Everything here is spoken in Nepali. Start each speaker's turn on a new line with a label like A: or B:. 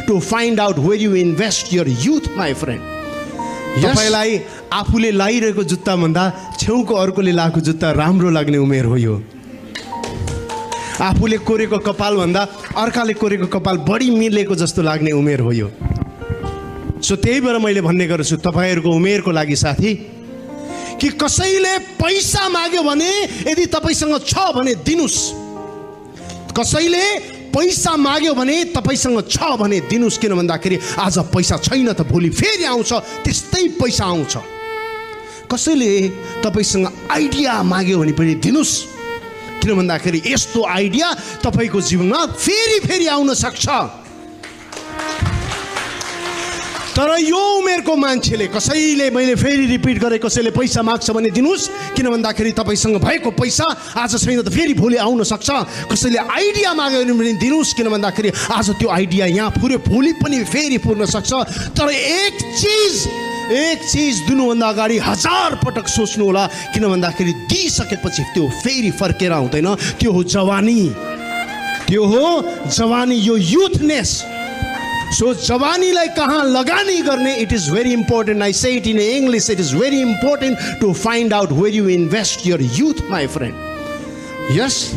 A: to find out where you invest your youth, my friend.
B: तपाईलाई आफूले लाइरहेको जुत्ता भन्दा छेउको अर्कोले लाएको जुत्ता राम्रो लाग्ने उमेर हो यो। आफूले कोरेको कपाल भन्दा अर्काले कोरेको कपाल बढी मिलेको जस्तो लाग्ने उमेर हो यो। सो त्यही भएर मैले भन्ने गर्छु तपाईहरुको उमेरको लागि साथी कि कसैले पैसा माग्यो भने यदि तपाईसँग छ भने दिनुस्। कसैले पैसा माग्यो भने तपाईसँग छ भने दिनुस्। किन भन्दाखेरि आज पैसा छैन त भोलि फेरि आउँछ, त्यस्तै पैसा आउँछ। कसैले तपाईसँग आइडिया माग्यो भने पनि दिनुस्। किन भन्दाखेरि यस्तो आइडिया तपाईको जीवनमा फेरि फेरि आउन सक्छ। तर यो उमेरको मान्छेले कसैले, मैले फेरि रिपिट गरे, कसैले पैसा माग्छ भने दिनुस्। किन भन्दाखेरि तपाईसँग भएको पैसा आज छैन त फेरि भोलि आउन सक्छ। कसैले आइडिया माग्यो भने दिनुस्। किन भन्दाखेरि आज त्यो आइडिया यहाँ पुर्यो, भोलि पनि फेरि पुर्न सक्छ। तर एक चिज दिनुभन्दा अगाडि 1000 पटक सोच्नु होला। किन भन्दाखेरि दिइसकेपछि त्यो फेरि फर्केर आउँदैन। त्यो हो जवानी, त्यो हो जवानी, यो युथनेस। सो जवानीलाई कहाँ लगानी गर्ने, it is very important. I say it in English, it is very important to find out where you invest your youth, my friend. Yes.